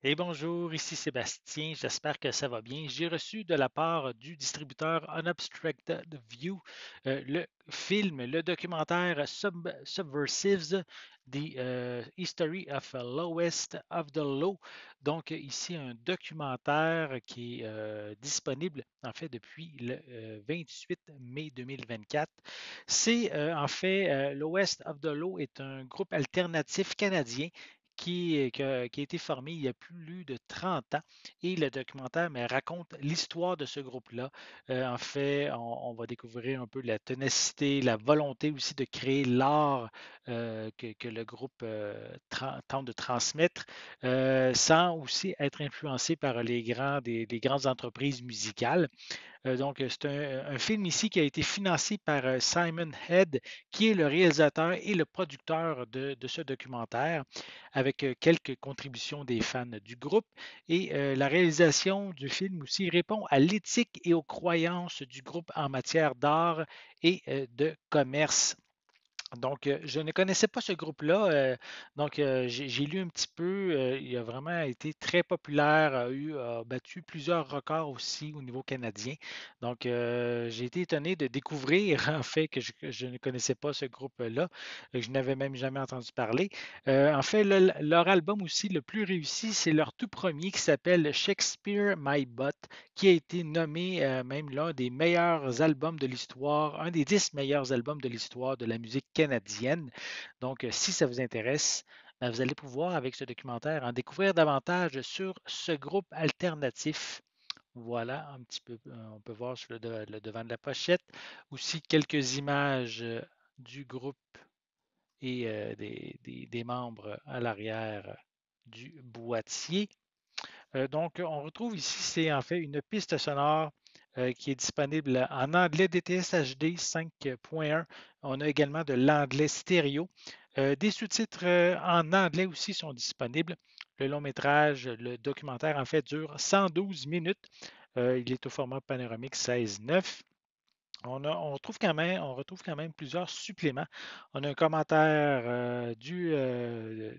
Et bonjour, ici Sébastien, j'espère que ça va bien. J'ai reçu de la part du distributeur Unobstructed View le film, le documentaire Subversives, The History of Lowest of the Low. Donc ici un documentaire qui est disponible en fait depuis le 28 mai 2024. C'est en fait Lowest of the Low est un groupe alternatif canadien qui a été formé il y a plus de 30 ans. Et le documentaire raconte l'histoire de ce groupe-là. En fait, on va découvrir un peu la ténacité, la volonté aussi de créer l'art que le groupe tente de transmettre, sans aussi être influencé par les grandes entreprises musicales. Donc, c'est un film ici qui a été financé par Simon Head, qui est le réalisateur et le producteur de ce documentaire, avec quelques contributions des fans du groupe. Et la réalisation du film aussi répond à l'éthique et aux croyances du groupe en matière d'art et de commerce. Donc, je ne connaissais pas ce groupe-là. Donc, j'ai lu un petit peu. Il a vraiment été très populaire, a battu plusieurs records aussi au niveau canadien. Donc, j'ai été étonné de découvrir, en fait, que je ne connaissais pas ce groupe-là. Je n'avais même jamais entendu parler. En fait, leur album aussi le plus réussi, c'est leur tout premier qui s'appelle Shakespeare My Butt, qui a été nommé même l'un des meilleurs albums de l'histoire, un des 10 meilleurs albums de l'histoire de la musique canadienne. Donc, si ça vous intéresse, ben, vous allez pouvoir, avec ce documentaire, en découvrir davantage sur ce groupe alternatif. Voilà, un petit peu, on peut voir sur le devant de la pochette. Aussi quelques images du groupe et des membres à l'arrière du boîtier. Donc, on retrouve ici, c'est en fait une piste sonore qui est disponible en anglais DTS HD 5.1. On a également de l'anglais stéréo. Des sous-titres en anglais aussi sont disponibles. Le long métrage, le documentaire en fait dure 112 minutes. Il est au format panoramique 16:9. On retrouve quand même plusieurs suppléments. On a un commentaire du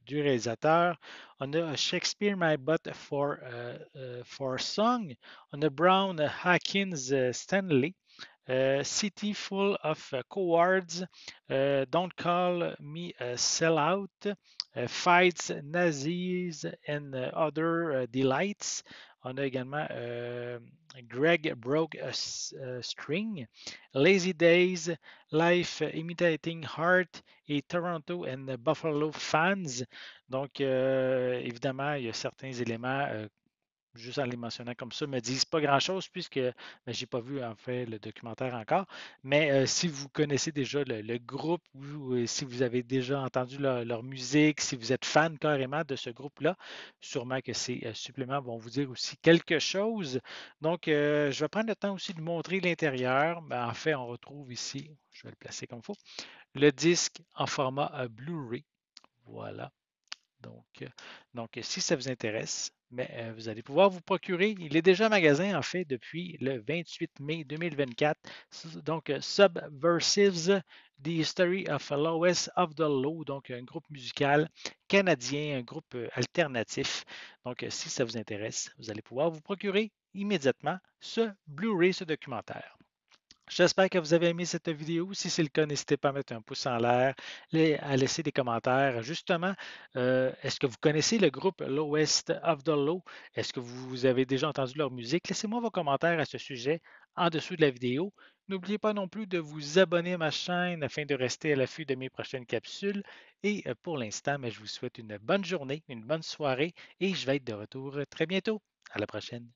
réalisateur. On a Shakespeare My Butt for Song. On a Brown Hawkins Stanley. City Full of Cowards, Don't Call Me a Sellout, Fights, Nazis and Other Delights. On a également Greg Broke a String, Lazy Days, Life Imitating Heart et Toronto and Buffalo Fans. Donc, évidemment, il y a certains éléments juste en les mentionnant comme ça, me disent pas grand-chose puisque je n'ai pas vu en fait le documentaire encore. Mais si vous connaissez déjà le groupe ou si vous avez déjà entendu leur musique, si vous êtes fan carrément de ce groupe-là, sûrement que ces suppléments vont vous dire aussi quelque chose. Donc, je vais prendre le temps aussi de montrer l'intérieur. Ben, en fait, on retrouve ici, je vais le placer comme il faut, le disque en format Blu-ray. Voilà. Donc, si ça vous intéresse, mais vous allez pouvoir vous procurer. Il est déjà en magasin, en fait, depuis le 28 mai 2024. Donc, Subversives, The History of Lowest of the Low, donc un groupe musical canadien, un groupe alternatif. Donc, si ça vous intéresse, vous allez pouvoir vous procurer immédiatement ce Blu-ray, ce documentaire. J'espère que vous avez aimé cette vidéo. Si c'est le cas, n'hésitez pas à mettre un pouce en l'air, à laisser des commentaires. Justement, est-ce que vous connaissez le groupe Lowest of the Low? Est-ce que vous avez déjà entendu leur musique? Laissez-moi vos commentaires à ce sujet en dessous de la vidéo. N'oubliez pas non plus de vous abonner à ma chaîne afin de rester à l'affût de mes prochaines capsules. Et pour l'instant, je vous souhaite une bonne journée, une bonne soirée et je vais être de retour très bientôt. À la prochaine.